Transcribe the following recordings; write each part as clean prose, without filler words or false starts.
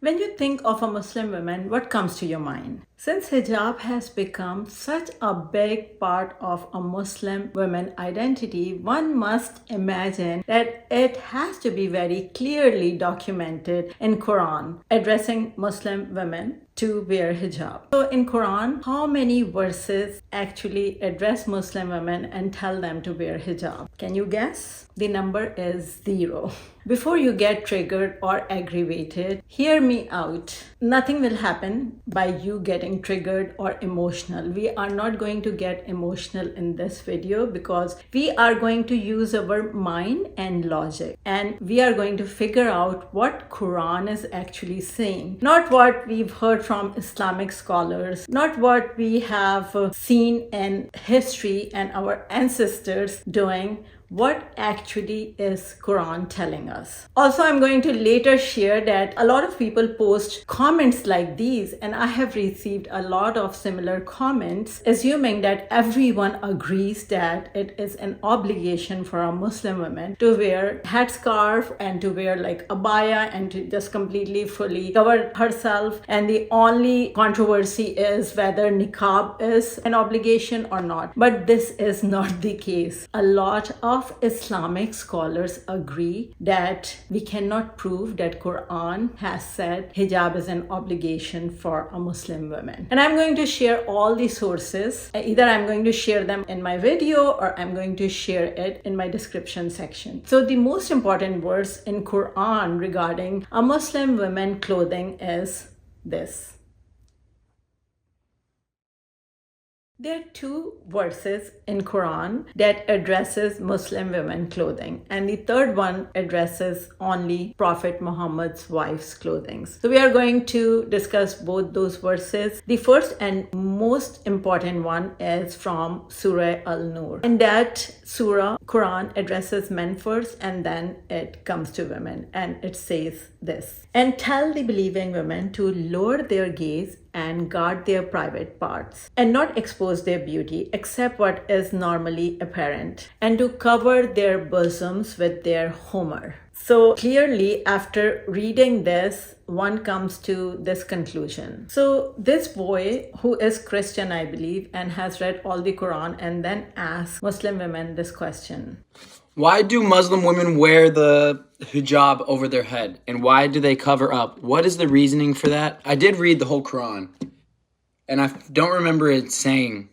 When you think of a Muslim woman, what comes to your mind? Since hijab has become such a big part of a Muslim woman identity, one must imagine that it has to be very clearly documented in Quran addressing Muslim women to wear hijab. So in Quran, how many verses actually address Muslim women and tell them to wear hijab? Can you guess? The number is 0. Before you get triggered or aggravated, hear me out. Nothing will happen by you getting triggered or emotional. We are not going to get emotional in this video because we are going to use our mind and logic, and we are going to figure out what Quran is actually saying, not what we've heard from Islamic scholars, not what we have seen in history and our ancestors doing. What actually is Quran telling us? Also, I'm going to later share that a lot of people post comments like these, and I have received a lot of similar comments, assuming that everyone agrees that it is an obligation for a Muslim woman to wear headscarf and to wear like abaya and to just completely fully cover herself. And the only controversy is whether niqab is an obligation or not. But this is not the case. A lot of Islamic scholars agree that we cannot prove that Quran has said hijab is an obligation for a Muslim woman. And I'm going to share all the sources. Either I'm going to share them in my video or I'm going to share it in my description section. So the most important verse in Quran regarding a Muslim woman clothing is this. There are 2 verses in Quran that addresses Muslim women clothing, and the third one addresses only Prophet Muhammad's wife's clothing. So we are going to discuss both those verses. The first and most important one is from Surah Al-Nur. In that surah, Quran addresses men first and then it comes to women, and it says this: "And tell the believing women to lower their gaze and guard their private parts, and not expose their beauty except what is normally apparent, and to cover their bosoms with their humor." So clearly, after reading this, one comes to this conclusion. So this boy, who is Christian, I believe, and has read all the Quran, and then asks Muslim women this question: why do Muslim women wear the hijab over their head? And why do they cover up? What is the reasoning for that? I did read the whole Quran, and I don't remember it saying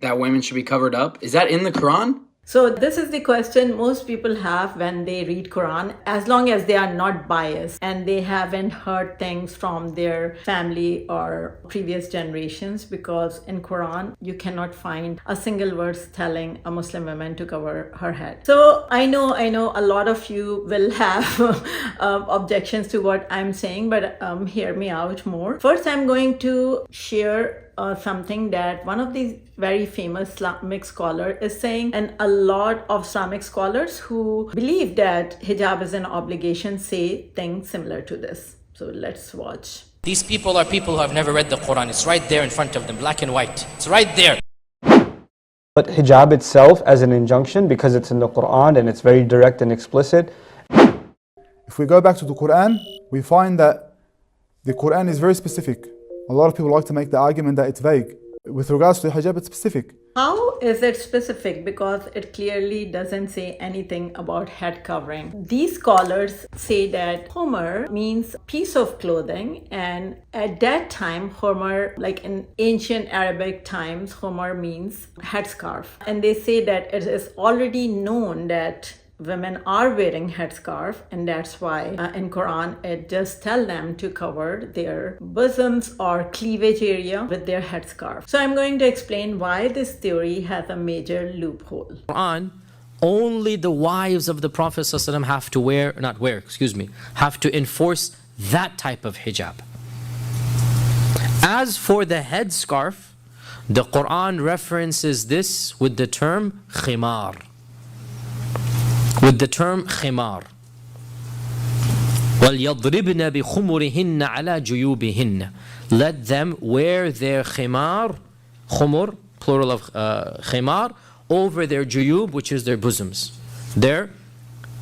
that women should be covered up. Is that in the Quran? So this is the question most people have when they read Quran, as long as they are not biased and they haven't heard things from their family or previous generations, because in Quran you cannot find a single verse telling a Muslim woman to cover her head. So I know a lot of you will have objections to what I'm saying, but hear me out more. First, I'm going to share something that one of the very famous Islamic scholar is saying, and a lot of Islamic scholars who believe that hijab is an obligation say things similar to this. So let's watch. These people are people who have never read the Quran. It's right there in front of them, black and white. It's right there. But hijab itself as an injunction, because it's in the Quran and it's very direct and explicit. If we go back to the Quran, we find that the Quran is very specific. A lot of people like to make the argument that it's vague. With regards to hijab, it's specific. How is it specific? Because it clearly doesn't say anything about head covering. These scholars say that humar means piece of clothing, and at that time, humar, like in ancient Arabic times, humar means headscarf. And they say that it is already known that women are wearing headscarf, and that's why in Quran it just tell them to cover their bosoms or cleavage area with their headscarf. So I'm going to explain why this theory has a major loophole. Quran, only the wives of the Prophet ﷺ have to enforce that type of hijab. As for the headscarf, the Quran references this with the term khimar. With the term khimar. وَلْيَضْرِبْنَ بِخُمُرِهِنَّ عَلَى جُيُوبِهِنَّ. Let them wear their khimar, khumur, plural of khimar, over their juyub, which is their bosoms. Their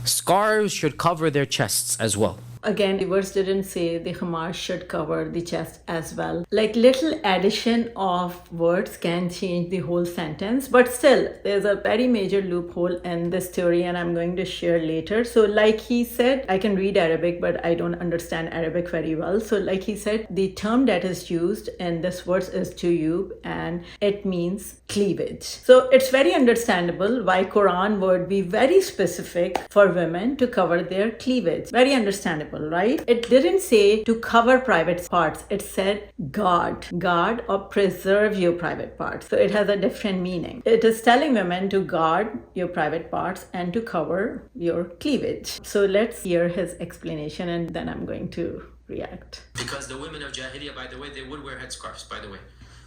scarves should cover their chests as well. Again, the verse didn't say the khimar should cover the chest as well. Like little addition of words can change the whole sentence, but still there's a very major loophole in this theory, and I'm going to share later. So like he said, I can read Arabic, but I don't understand Arabic very well. So like he said, the term that is used in this verse is juyub, and it means cleavage. So it's very understandable why Quran would be very specific for women to cover their cleavage. Very understandable, right? It didn't say to cover private parts. It said guard or preserve your private parts. So it has a different meaning. It is telling women to guard your private parts and to cover your cleavage. So let's hear his explanation, and then I'm going to react. Because the women of Jahiliyyah, by the way, they would wear headscarves, by the way.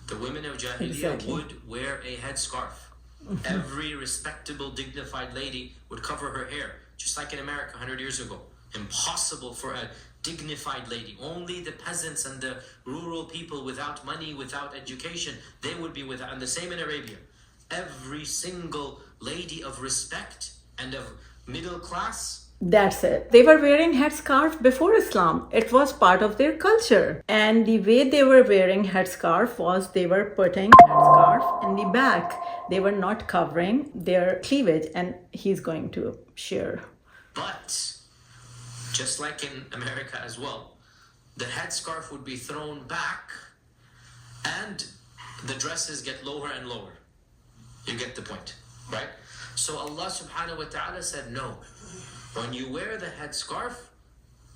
The women of Jahiliyyah Exactly. would wear a headscarf. Every respectable, dignified lady would cover her hair, just like in America 100 years ago. Impossible for a dignified lady. Only the peasants and the rural people without money, without education, they would be without. And the same in Arabia. Every single lady of respect and of middle class. That's it. They were wearing headscarf before Islam. It was part of their culture. And the way they were wearing headscarf was they were putting headscarf in the back. They were not covering their cleavage. And he's going to share. But, just like in America as well, the headscarf would be thrown back and the dresses get lower and lower. You get the point, right? So Allah subhanahu wa ta'ala said, no. When you wear the headscarf,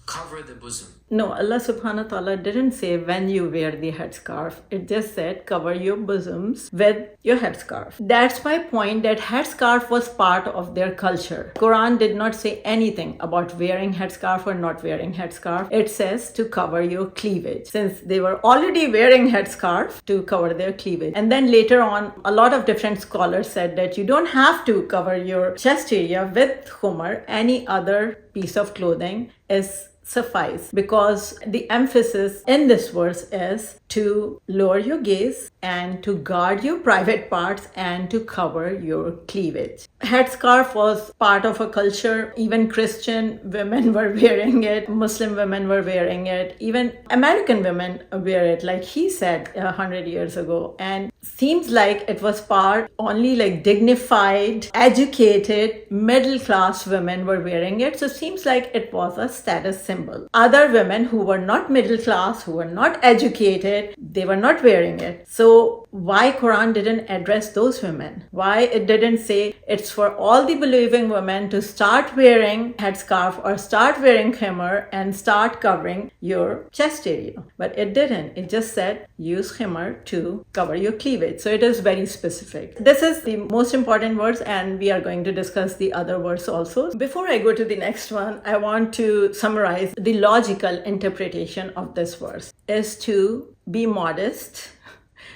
cover the bosom. No, Allah subhanahu wa ta'ala didn't say when you wear the headscarf. It just said cover your bosoms with your headscarf. That's my point, that headscarf was part of their culture. Quran did not say anything about wearing headscarf or not wearing headscarf. It says to cover your cleavage, since they were already wearing headscarf to cover their cleavage. And then later on, a lot of different scholars said that you don't have to cover your chest area with khumar. Any other piece of clothing is suffice, because the emphasis in this verse is to lower your gaze and to guard your private parts and to cover your cleavage. Headscarf was part of a culture. Even Christian women were wearing it. Muslim women were wearing it. Even American women wear it, like he said 100 years ago. And seems like it was part only like dignified, educated, middle class women were wearing it. So it seems like it was a status symbol. Other women who were not middle class, who were not educated, they were not wearing it. So why Quran didn't address those women? Why it didn't say it's for all the believing women to start wearing headscarf or start wearing khimar and start covering your chest area? But it didn't. It just said use khimar to cover your cleavage. So it is very specific. This is the most important verse, and we are going to discuss the other verse also. Before I go to the next one, I want to summarize the logical interpretation of this verse is to be modest,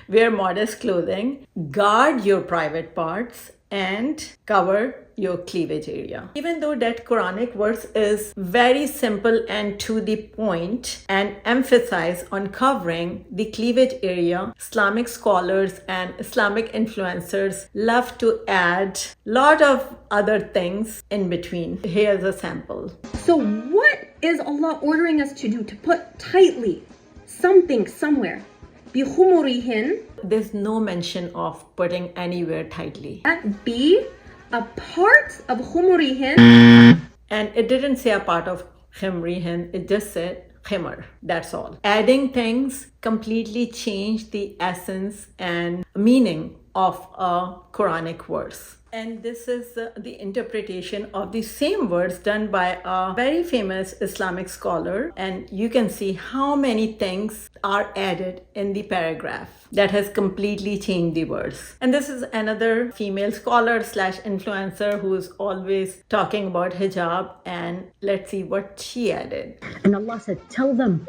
wear modest clothing, guard your private parts, and cover your cleavage area. Even though that Quranic verse is very simple and to the point and emphasize on covering the cleavage area, Islamic scholars and Islamic influencers love to add a lot of other things in between. Here's a sample. So what is Allah ordering us to do? To put tightly something somewhere. بِخُمُرِهِنْ. There's no mention of putting anywhere tightly. That be a part of khumurihin. And it didn't say a part of khimrihin, it just said khimar. That's all. Adding things completely changed the essence and meaning of a Quranic verse. And this is the interpretation of the same words done by a very famous Islamic scholar. And you can see how many things are added in the paragraph that has completely changed the verse. And this is another female scholar slash influencer who's always talking about hijab. And let's see what she added. And Allah said, tell them,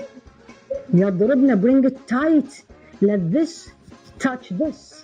يَضْرِبْنَ, bring it tight. Let this touch this.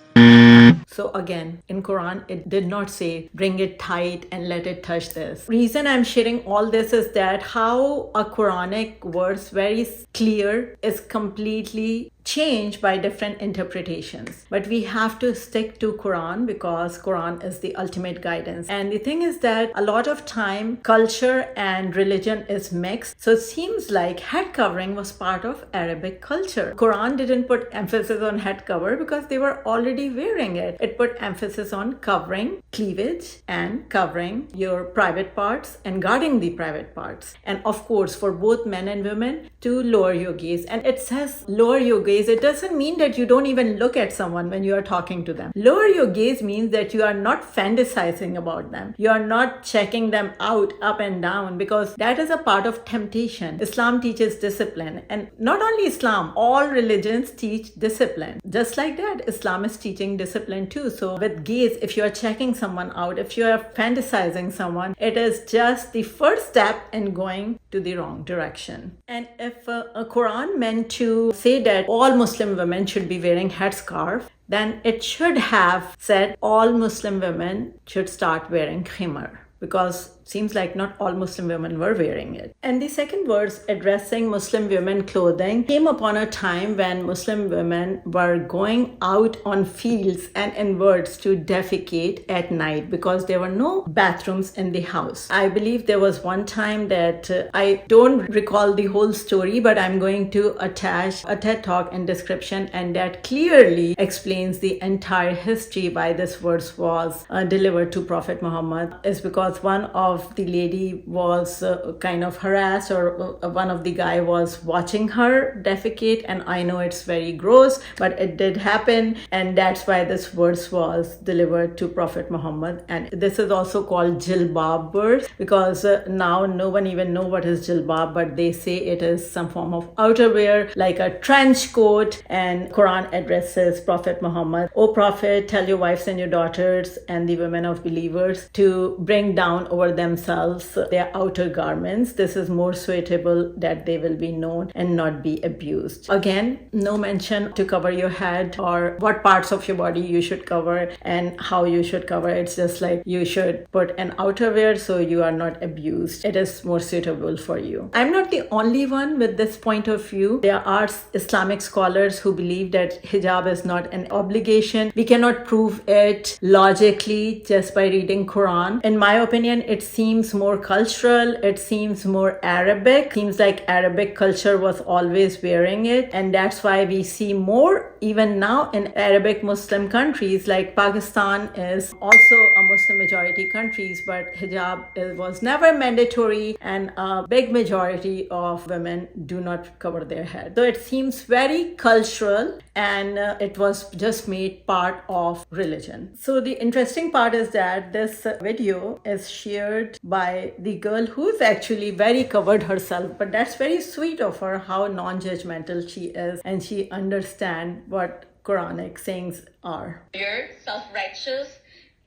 So again, in Quran, it did not say bring it tight and let it touch this. Reason I'm sharing all this is that how a Quranic verse, very clear, is completely changed by different interpretations. But we have to stick to Quran because Quran is the ultimate guidance. And the thing is that a lot of time culture and religion is mixed. So it seems like head covering was part of Arabic culture. Quran didn't put emphasis on head cover because they were already wearing it. It put emphasis on covering cleavage and covering your private parts and guarding the private parts. And of course, for both men and women, to lower your gaze. And it says lower your gaze. It doesn't mean that you don't even look at someone when you are talking to them. Lower your gaze means that you are not fantasizing about them. You are not checking them out up and down, because that is a part of temptation. Islam teaches discipline, and not only Islam, all religions teach discipline. Just like that, Islam is teaching discipline too. So with gaze, if you are checking someone out, if you are fantasizing someone, it is just the first step in going to the wrong direction. And if a Quran meant to say that all Muslim women should be wearing headscarf, then it should have said all Muslim women should start wearing khimar, because seems like not all Muslim women were wearing it. And the second verse addressing Muslim women clothing came upon a time when Muslim women were going out on fields and in woods to defecate at night because there were no bathrooms in the house. I believe there was one time that I don't recall the whole story, but I'm going to attach a TED talk in description, and that clearly explains the entire history why this verse was delivered to Prophet Muhammad. Is because one of the lady was kind of harassed, or one of the guy was watching her defecate, and I know it's very gross, but it did happen, and that's why this verse was delivered to Prophet Muhammad. And this is also called jilbab verse, because now no one even know what is jilbab, but they say it is some form of outerwear like a trench coat. And Quran addresses Prophet Muhammad, "O Prophet, tell your wives and your daughters and the women of believers to bring down over themselves their outer garments. This is more suitable that they will be known and not be abused." Again, no mention to cover your head or what parts of your body you should cover and how you should cover. It's just like you should put an outerwear so you are not abused. It is more suitable for you. I'm not the only one with this point of view. There are Islamic scholars who believe that hijab is not an obligation. We cannot prove it logically just by reading Quran. In my opinion, it seems more cultural. It seems more Arabic. Seems like Arabic culture was always wearing it, and that's why we see more even now in Arabic Muslim countries. Like Pakistan is also a Muslim majority countries, but hijab was never mandatory, and a big majority of women do not cover their head. So it seems very cultural, and it was just made part of religion. So the interesting part is that this video is shared by the girl who's actually very covered herself, but that's very sweet of her, how non-judgmental she is, and she understands what Quranic sayings are. You're self-righteous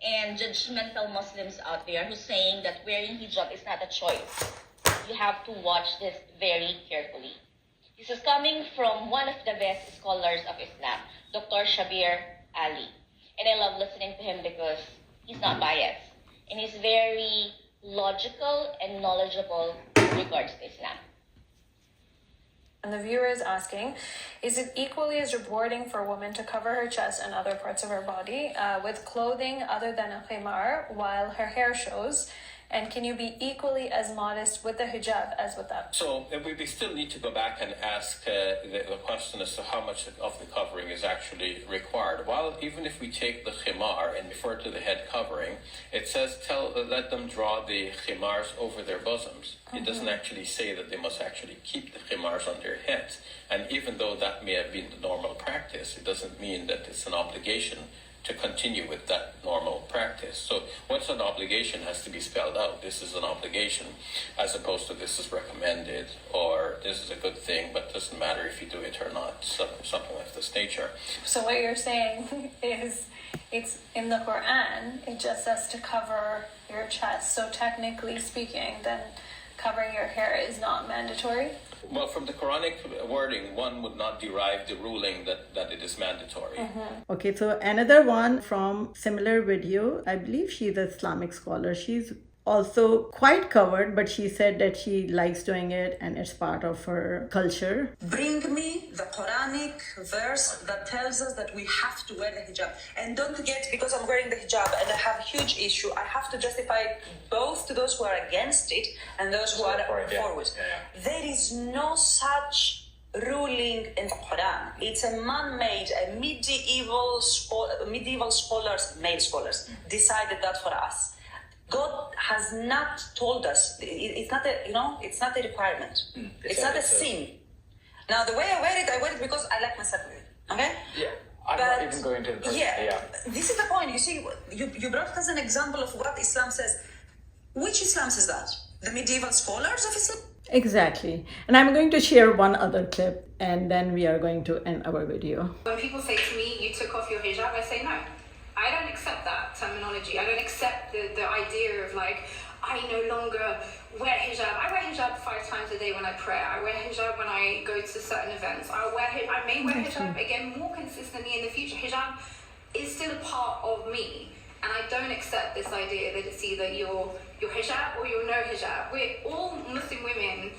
and judgmental Muslims out there who's saying that wearing hijab is not a choice. You have to watch this very carefully. This is coming from one of the best scholars of Islam, Dr. Shabir Ali. And I love listening to him because he's not biased. And he's very logical and knowledgeable in regards to Islam. And the viewer is asking, is it equally as rewarding for a woman to cover her chest and other parts of her body with clothing other than a khimar while her hair shows? And can you be equally as modest with the hijab as without? So we still need to go back and ask the question as to how much of the covering is actually required. While even if we take the khimar and refer to the head covering, it says let them draw the khimars over their bosoms. It doesn't actually say that they must actually keep the khimars on their heads. And even though that may have been the normal practice, it doesn't mean that it's an obligation to continue with that normal practice. So what's an obligation has to be spelled out. This is an obligation as opposed to this is recommended or this is a good thing, but doesn't matter if you do it or not, something of this nature. So what you're saying is it's in the Quran, it just says to cover your chest. So technically speaking, then covering your hair is not mandatory? Well, from the Quranic wording, one would not derive the ruling that it is mandatory. Okay, so another one from similar video. I believe she's an Islamic scholar. She's also quite covered, but she said that she likes doing it and it's part of her culture. Bring me the Quranic verse that tells us that we have to wear the hijab. And don't forget, because I'm wearing the hijab and I have a huge issue, I have to justify it both to those who are against it and those who are for it. Yeah. There is no such ruling in the Quran. It's a man-made, a medieval scholars, male scholars, decided that for us. God has not told us. It's not a, it's not a requirement. It's not a sin. Now, the way I wear it because I like myself. Okay? Yeah. I'm not even going to. Yeah. This is the point. You see, you brought us an example of what Islam says. Which Islam says that? The medieval scholars of Islam? Exactly. And I'm going to share one other clip and then we are going to end our video. When people say to me, you took off your hijab, I say no. I don't accept that terminology. I don't accept the idea of like, I no longer wear hijab. I wear hijab 5 times a day when I pray. I wear hijab when I go to certain events. I may wear hijab again more consistently in the future. Hijab is still a part of me. And I don't accept this idea that it's either you're hijab or you're no hijab. We're all Muslim women,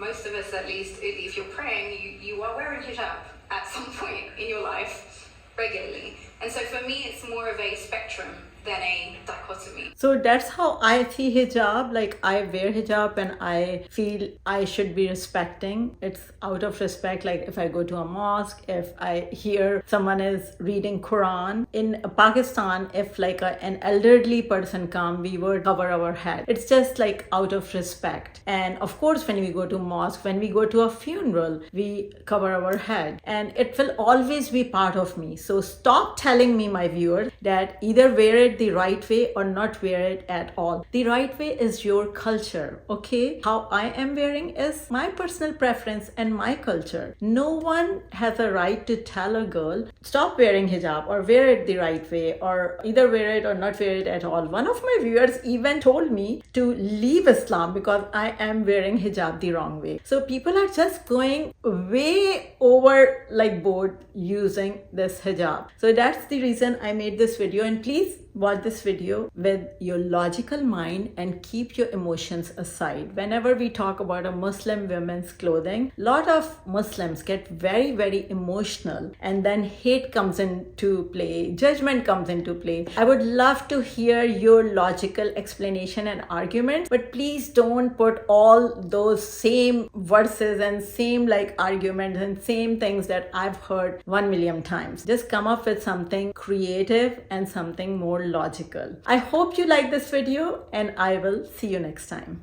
most of us at least, if you're praying, you are wearing hijab at some point in your life regularly. And so for me, it's more of a spectrum than a dichotomy. So that's how I see hijab. Like, I wear hijab and I feel I should be respecting. It's out of respect. Like, if I go to a mosque, if I hear someone is reading Quran. In Pakistan, if like an elderly person come, we would cover our head. It's just like out of respect. And of course, when we go to mosque, when we go to a funeral, we cover our head. And it will always be part of me. So stop telling me, my viewers, that either wear it the right way or not wear it at all. The right way is your culture, okay? How I am wearing is my personal preference and my culture. No one has a right to tell a girl, stop wearing hijab or wear it the right way or either wear it or not wear it at all. One of my viewers even told me to leave Islam because I am wearing hijab the wrong way. So people are just going way over like board using this hijab. So that's the reason I made this video, and please watch this video with your logical mind and keep your emotions aside. Whenever we talk about a Muslim women's clothing, a lot of Muslims get very, very emotional and then hate comes into play, judgment comes into play. I would love to hear your logical explanation and argument, but please don't put all those same verses and same like arguments and same things that I've heard 1 million times. Just come up with something creative and something more logical. I hope you like this video and I will see you next time.